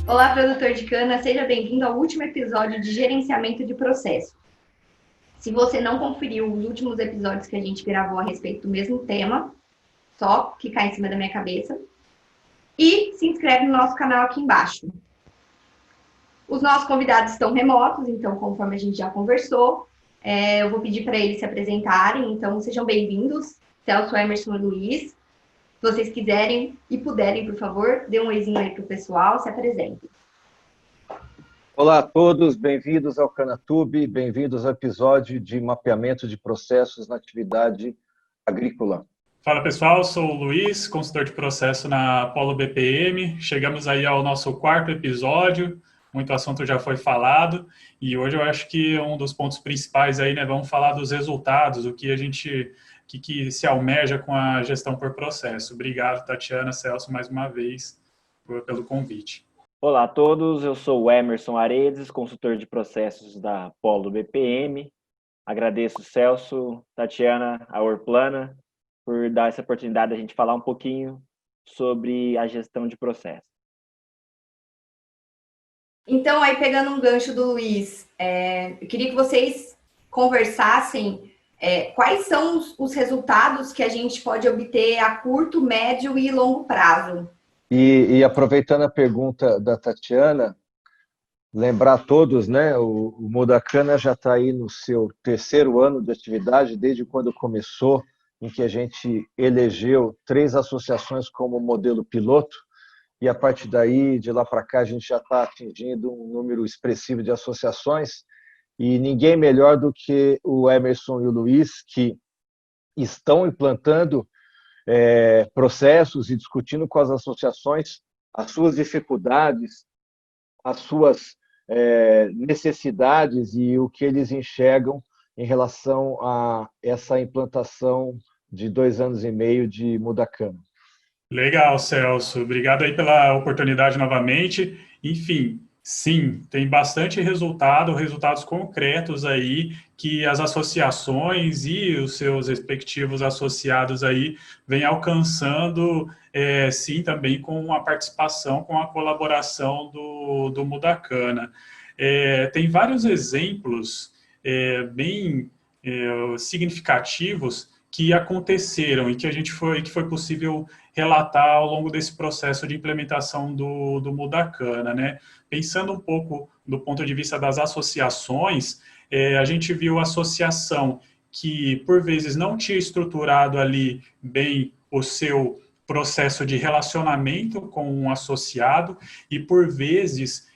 Olá, produtor de cana, seja bem-vindo ao último episódio de gerenciamento de processo. Se você não conferiu os últimos episódios que a gente gravou a respeito do mesmo tema, só clicar em cima da minha cabeça e se inscreve no nosso canal aqui embaixo. Os nossos convidados estão remotos, então, conforme a gente já conversou, eu vou pedir para eles se apresentarem, então sejam bem-vindos, Celso, Emerson e Luiz. Se vocês quiserem e puderem, por favor, dê um oizinho aí para o pessoal, se apresentem. Olá a todos, bem-vindos ao Canatube, bem-vindos ao episódio de mapeamento de processos na atividade agrícola. Fala pessoal, sou o Luiz, consultor de processo na Apollo BPM. Chegamos aí ao nosso quarto episódio, muito assunto já foi falado e hoje eu acho que um dos pontos principais aí, né, vamos falar dos resultados, o que a gente que se almeja com a gestão por processo. Obrigado, Tatiana, Celso, mais uma vez pelo convite. Olá a todos, eu sou o Emerson Aredes, consultor de processos da Apollo BPM. Agradeço Celso, Tatiana, a Orplana, por dar essa oportunidade de a gente falar um pouquinho sobre a gestão de processos. Então, aí pegando um gancho do Luiz, eu queria que vocês conversassem quais são os resultados que a gente pode obter a curto, médio e longo prazo. E aproveitando a pergunta da Tatiana, lembrar a todos, né, o Mudacana já está aí no seu terceiro ano de atividade, desde quando começou, em que a gente elegeu 3 associações como modelo piloto, e a partir daí, de lá para cá, a gente já está atingindo um número expressivo de associações, e ninguém melhor do que o Emerson e o Luiz, que estão implantando processos e discutindo com as associações as suas dificuldades, as suas necessidades e o que eles enxergam em relação a essa implantação de 2 anos e meio de Mudacana. Legal, Celso. Obrigado aí pela oportunidade novamente. Enfim, sim, tem bastante resultados concretos aí que as associações e os seus respectivos associados aí vêm alcançando, sim, também com a participação, com a colaboração do Mudacana. Tem vários exemplos bem significativos que aconteceram e que foi possível relatar ao longo desse processo de implementação do Mudacana, né? Pensando um pouco do ponto de vista das associações, a gente viu a associação que, por vezes, não tinha estruturado ali bem o seu processo de relacionamento com um associado e, por vezes,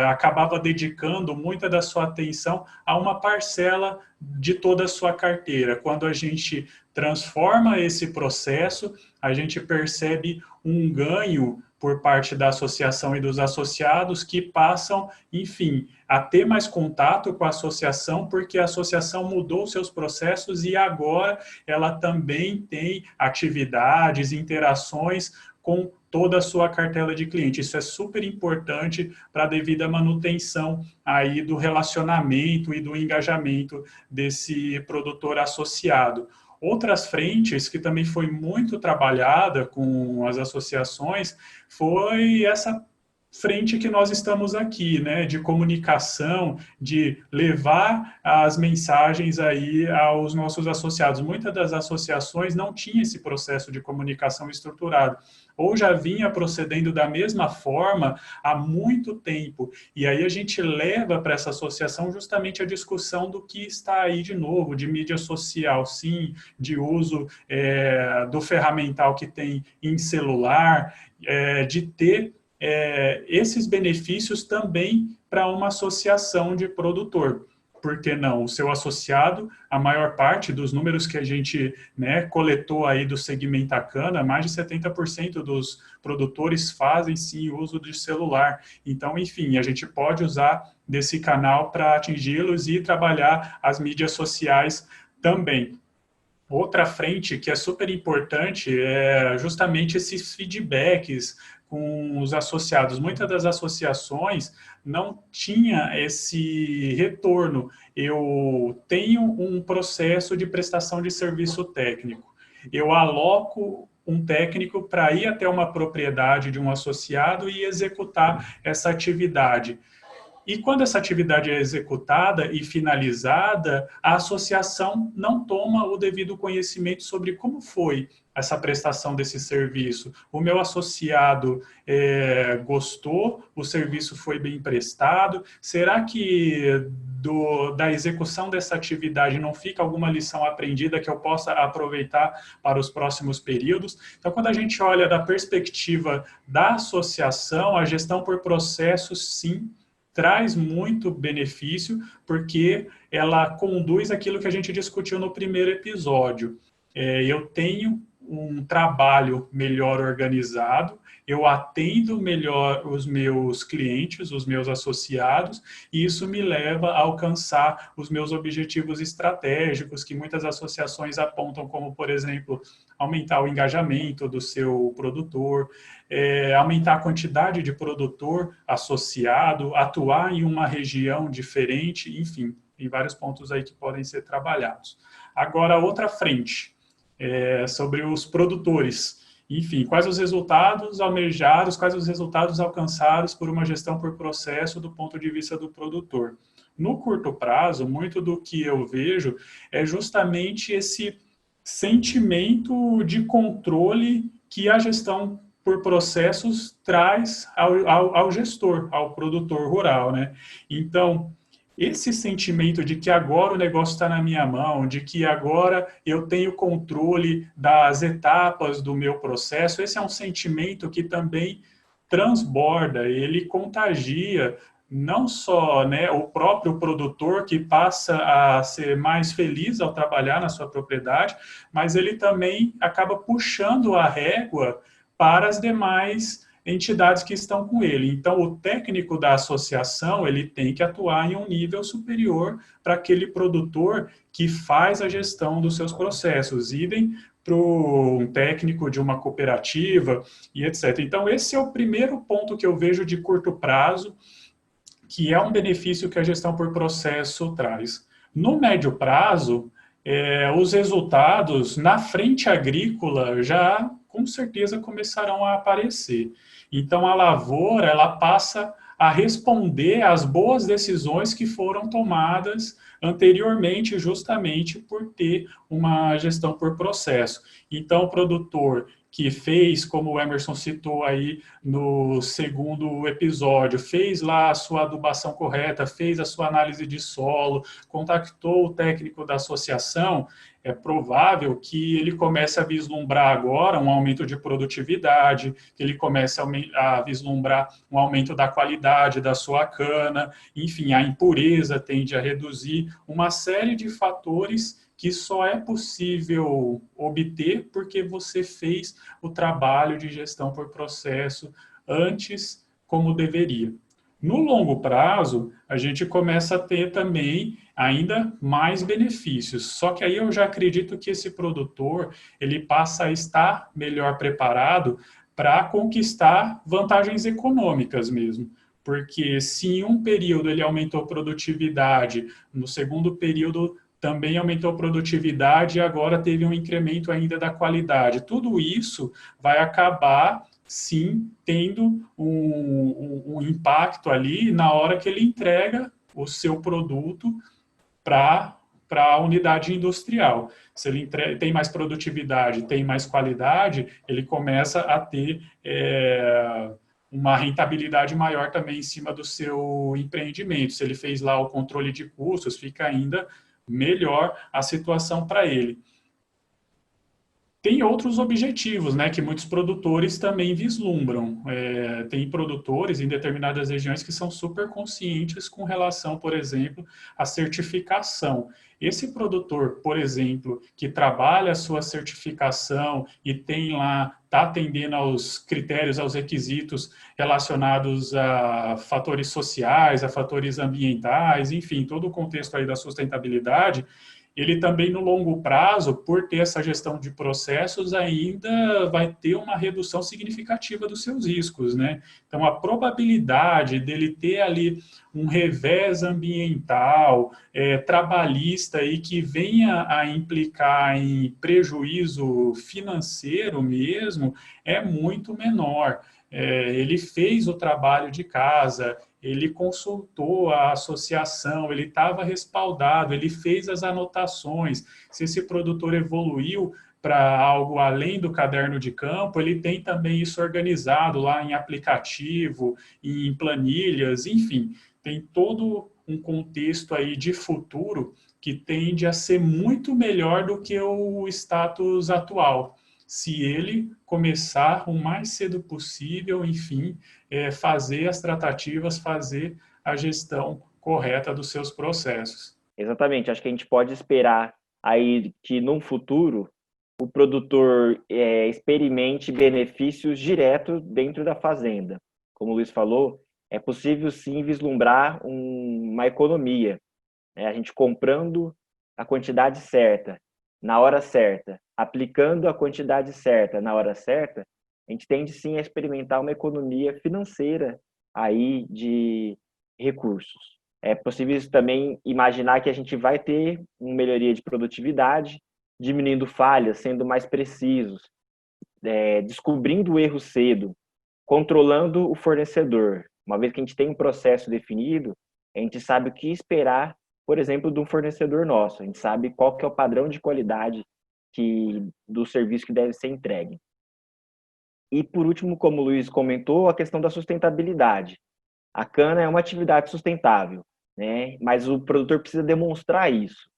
acabava dedicando muita da sua atenção a uma parcela de toda a sua carteira. Quando a gente transforma esse processo, a gente percebe um ganho por parte da associação e dos associados que passam, enfim, a ter mais contato com a associação, porque a associação mudou seus processos e agora ela também tem atividades, interações com toda a sua cartela de clientes. Isso é super importante para a devida manutenção aí do relacionamento e do engajamento desse produtor associado. Outras frentes que também foi muito trabalhada com as associações foi essa frente que nós estamos aqui, né, de comunicação, de levar as mensagens aí aos nossos associados. Muitas das associações não tinham esse processo de comunicação estruturado, ou já vinha procedendo da mesma forma há muito tempo, e aí a gente leva para essa associação justamente a discussão do que está aí de novo, de mídia social, sim, de uso do ferramental que tem em celular, de ter esses benefícios também para uma associação de produtor. Por que não? O seu associado, a maior parte dos números que a gente, né, coletou aí do segmento cana, mais de 70% dos produtores fazem sim uso de celular. Então, enfim, a gente pode usar desse canal para atingi-los e trabalhar as mídias sociais também. Outra frente que é super importante é justamente esses feedbacks com os associados. Muitas das associações não tinha esse retorno. Eu tenho um processo de prestação de serviço técnico. Eu aloco um técnico para ir até uma propriedade de um associado e executar essa atividade. E quando essa atividade é executada e finalizada, a associação não toma o devido conhecimento sobre como foi essa prestação desse serviço. O meu associado gostou, o serviço foi bem prestado, será que da execução dessa atividade não fica alguma lição aprendida que eu possa aproveitar para os próximos períodos? Então, quando a gente olha da perspectiva da associação, a gestão por processos, sim, traz muito benefício, porque ela conduz aquilo que a gente discutiu no primeiro episódio. Eu tenho um trabalho melhor organizado, eu atendo melhor os meus clientes, os meus associados, e isso me leva a alcançar os meus objetivos estratégicos, que muitas associações apontam como, por exemplo, aumentar o engajamento do seu produtor, aumentar a quantidade de produtor associado, atuar em uma região diferente, enfim, tem vários pontos aí que podem ser trabalhados. Agora, outra frente, sobre os produtores. Enfim, quais os resultados almejados, quais os resultados alcançados por uma gestão por processo do ponto de vista do produtor. No curto prazo, muito do que eu vejo é justamente esse sentimento de controle que a gestão por processos traz ao gestor, ao produtor rural, né? Então, esse sentimento de que agora o negócio está na minha mão, de que agora eu tenho controle das etapas do meu processo, esse é um sentimento que também transborda, ele contagia não só, né, o próprio produtor que passa a ser mais feliz ao trabalhar na sua propriedade, mas ele também acaba puxando a régua para as demais entidades que estão com ele. Então, o técnico da associação, ele tem que atuar em um nível superior para aquele produtor que faz a gestão dos seus processos, idem para um técnico de uma cooperativa e etc. Então, esse é o primeiro ponto que eu vejo de curto prazo, que é um benefício que a gestão por processo traz. No médio prazo, os resultados na frente agrícola já, com certeza, começarão a aparecer. Então, a lavoura, ela passa a responder às boas decisões que foram tomadas anteriormente, justamente por ter uma gestão por processo. Então, o produtor que fez, como o Emerson citou aí no segundo episódio, fez lá a sua adubação correta, fez a sua análise de solo, contactou o técnico da associação, é provável que ele comece a vislumbrar agora um aumento de produtividade, que ele comece a vislumbrar um aumento da qualidade da sua cana, enfim, a impureza tende a reduzir, uma série de fatores que só é possível obter porque você fez o trabalho de gestão por processo antes como deveria. No longo prazo, a gente começa a ter também ainda mais benefícios. Só que aí eu já acredito que esse produtor, ele passa a estar melhor preparado para conquistar vantagens econômicas mesmo. Porque se em um período ele aumentou a produtividade, no segundo período também aumentou a produtividade e agora teve um incremento ainda da qualidade. Tudo isso vai acabar, sim, tendo um impacto ali na hora que ele entrega o seu produto para a unidade industrial. Se ele tem mais produtividade, tem mais qualidade, ele começa a ter uma rentabilidade maior também em cima do seu empreendimento. Se ele fez lá o controle de custos, fica ainda melhor a situação para ele. Tem outros objetivos, né, que muitos produtores também vislumbram. Tem produtores em determinadas regiões que são super conscientes com relação, por exemplo, à certificação. Esse produtor, por exemplo, que trabalha a sua certificação e tem lá, está atendendo aos critérios, aos requisitos relacionados a fatores sociais, a fatores ambientais, enfim, todo o contexto aí da sustentabilidade, ele também no longo prazo, por ter essa gestão de processos, ainda vai ter uma redução significativa dos seus riscos, né? Então, a probabilidade dele ter ali um revés ambiental, trabalhista e que venha a implicar em prejuízo financeiro mesmo, é muito menor. Ele fez o trabalho de casa, ele consultou a associação, ele estava respaldado, ele fez as anotações. Se esse produtor evoluiu para algo além do caderno de campo, ele tem também isso organizado lá em aplicativo, em planilhas, enfim, tem todo um contexto aí de futuro que tende a ser muito melhor do que o status atual, se ele começar o mais cedo possível, enfim, fazer as tratativas, fazer a gestão correta dos seus processos. Exatamente, acho que a gente pode esperar aí que num futuro o produtor experimente benefícios diretos dentro da fazenda. Como o Luiz falou, é possível sim vislumbrar uma economia, né? A gente comprando a quantidade certa, na hora certa, aplicando a quantidade certa na hora certa, a gente tende sim a experimentar uma economia financeira aí de recursos. É possível também imaginar que a gente vai ter uma melhoria de produtividade, diminuindo falhas, sendo mais precisos, descobrindo o erro cedo, controlando o fornecedor. Uma vez que a gente tem um processo definido, a gente sabe o que esperar, por exemplo, de um fornecedor nosso. A gente sabe qual que é o padrão de qualidade do serviço que deve ser entregue. E, por último, como o Luiz comentou, a questão da sustentabilidade. A cana é uma atividade sustentável, né? Mas o produtor precisa demonstrar isso.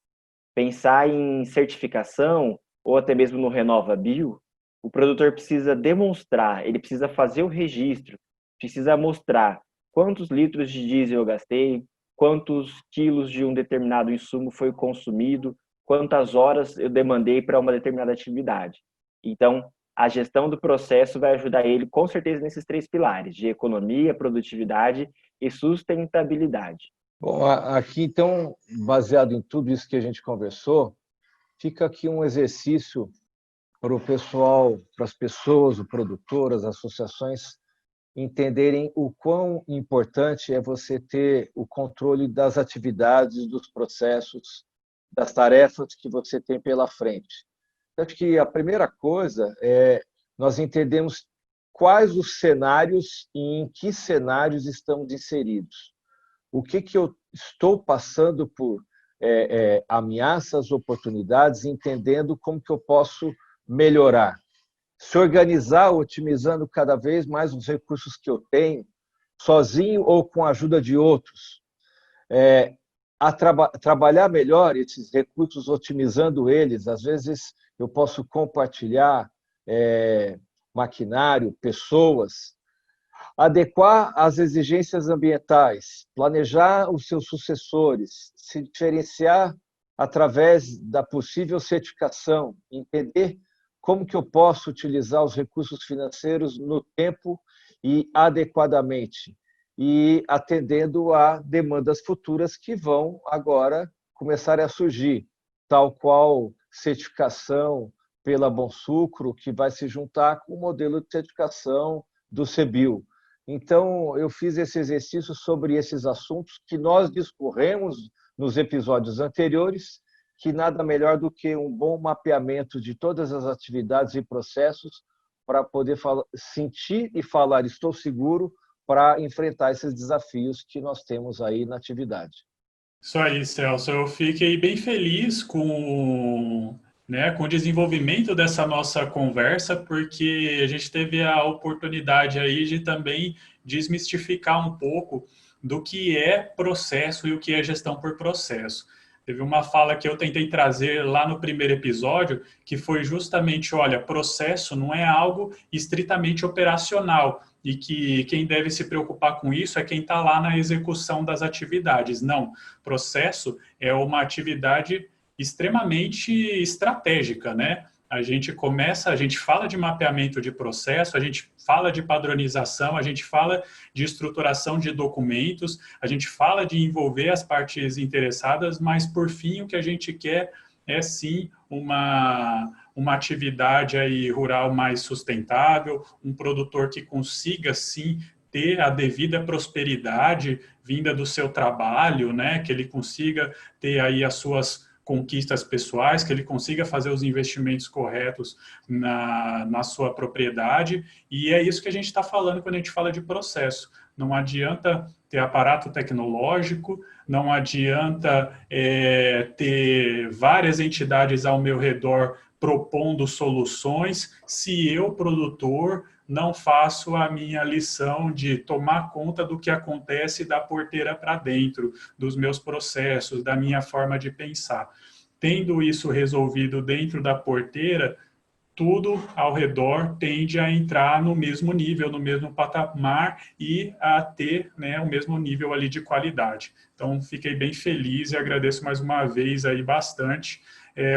Pensar em certificação, ou até mesmo no RenovaBio, o produtor precisa demonstrar, ele precisa fazer o registro, precisa mostrar quantos litros de diesel eu gastei, quantos quilos de um determinado insumo foi consumido, quantas horas eu demandei para uma determinada atividade. Então, a gestão do processo vai ajudar ele, com certeza, nesses 3 pilares, de economia, produtividade e sustentabilidade. Bom, aqui, então, baseado em tudo isso que a gente conversou, fica aqui um exercício para o pessoal, para as pessoas, o produtor, as associações, entenderem o quão importante é você ter o controle das atividades, dos processos, das tarefas que você tem pela frente. Eu acho que a primeira coisa é nós entendemos quais os cenários e em que cenários estamos inseridos. O que eu estou passando por ameaças, oportunidades, entendendo como que eu posso melhorar. Se organizar, otimizando cada vez mais os recursos que eu tenho, sozinho ou com a ajuda de outros. Trabalhar melhor esses recursos, otimizando eles. Às vezes eu posso compartilhar maquinário, pessoas, adequar às exigências ambientais, planejar os seus sucessores, se diferenciar através da possível certificação, entender como que eu posso utilizar os recursos financeiros no tempo e adequadamente, e atendendo a demandas futuras que vão agora começar a surgir, tal qual certificação pela Bonsucro, que vai se juntar com o modelo de certificação do CBIO. Então, eu fiz esse exercício sobre esses assuntos que nós discorremos nos episódios anteriores, que nada melhor do que um bom mapeamento de todas as atividades e processos para poder sentir e falar estou seguro para enfrentar esses desafios que nós temos aí na atividade. Isso aí, Celso. Eu fiquei bem feliz com o desenvolvimento dessa nossa conversa, porque a gente teve a oportunidade aí de também desmistificar um pouco do que é processo e o que é gestão por processo. Teve uma fala que eu tentei trazer lá no primeiro episódio, que foi justamente, olha, processo não é algo estritamente operacional, e que quem deve se preocupar com isso é quem está lá na execução das atividades. Não, processo é uma atividade extremamente estratégica, né? a gente fala de mapeamento de processo, a gente fala de padronização, a gente fala de estruturação de documentos, a gente fala de envolver as partes interessadas, mas, por fim, o que a gente quer é, sim, uma atividade aí rural mais sustentável, um produtor que consiga, sim, ter a devida prosperidade vinda do seu trabalho, né? Que ele consiga ter aí as suas conquistas pessoais, que ele consiga fazer os investimentos corretos na sua propriedade, e é isso que a gente está falando quando a gente fala de processo. Não adianta ter aparato tecnológico, não adianta ter várias entidades ao meu redor propondo soluções, se eu, produtor, não faço a minha lição de tomar conta do que acontece da porteira para dentro, dos meus processos, da minha forma de pensar. Tendo isso resolvido dentro da porteira, tudo ao redor tende a entrar no mesmo nível, no mesmo patamar e a ter, né, o mesmo nível ali de qualidade. Então, fiquei bem feliz e agradeço mais uma vez aí bastante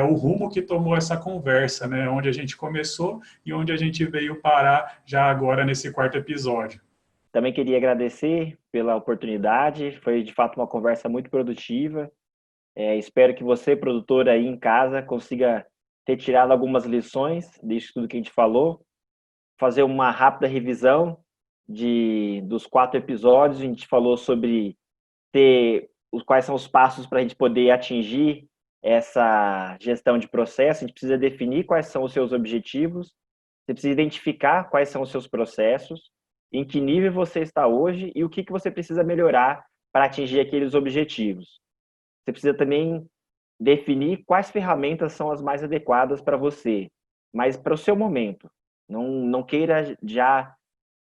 o rumo que tomou essa conversa, né, onde a gente começou e onde a gente veio parar já agora nesse 4º episódio. Também queria agradecer pela oportunidade, foi de fato uma conversa muito produtiva. Espero que você, produtor aí em casa, consiga ter tirado algumas lições disso tudo que a gente falou, fazer uma rápida revisão dos 4 episódios. A gente falou sobre quais são os passos para a gente poder atingir essa gestão de processo. A gente precisa definir quais são os seus objetivos, você precisa identificar quais são os seus processos, em que nível você está hoje e o que você precisa melhorar para atingir aqueles objetivos. Você precisa também definir quais ferramentas são as mais adequadas para você, mas para o seu momento. Não queira já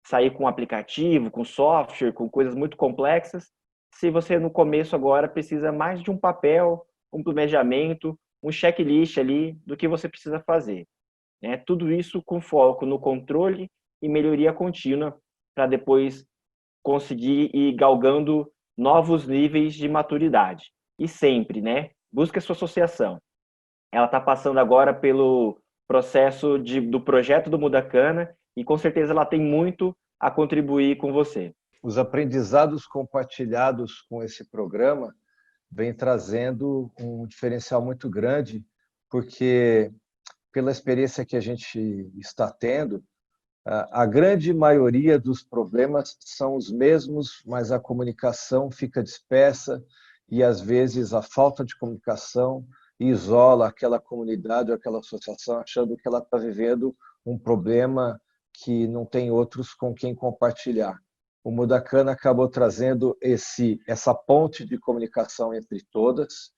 sair com um aplicativo, com software, com coisas muito complexas, se você no começo agora precisa mais de um papel, um planejamento, um checklist ali do que você precisa fazer. Tudo isso com foco no controle e melhoria contínua para depois conseguir ir galgando novos níveis de maturidade. E sempre, busque a sua associação. Ela está passando agora pelo processo do projeto do Mudacana e com certeza ela tem muito a contribuir com você. Os aprendizados compartilhados com esse programa vem trazendo um diferencial muito grande, porque pela experiência que a gente está tendo, a grande maioria dos problemas são os mesmos, mas a comunicação fica dispersa e, às vezes, a falta de comunicação isola aquela comunidade ou aquela associação, achando que ela está vivendo um problema que não tem outros com quem compartilhar. O Mudacana acabou trazendo essa ponte de comunicação entre todas,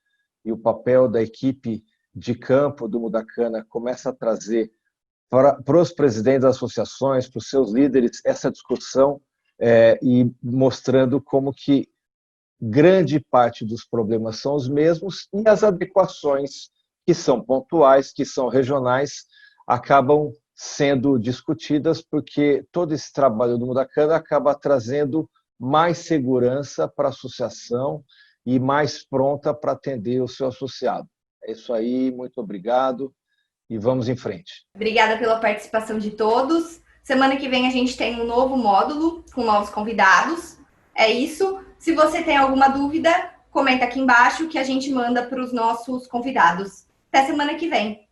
e o papel da equipe de campo do Mudacana começa a trazer para os presidentes das associações, para os seus líderes, essa discussão e mostrando como que grande parte dos problemas são os mesmos e as adequações que são pontuais, que são regionais, acabam sendo discutidas, porque todo esse trabalho do Mudacana acaba trazendo mais segurança para a associação e mais pronta para atender o seu associado. É isso aí, muito obrigado e vamos em frente. Obrigada pela participação de todos. Semana que vem a gente tem um novo módulo com novos convidados. É isso. Se você tem alguma dúvida, comenta aqui embaixo que a gente manda para os nossos convidados. Até semana que vem.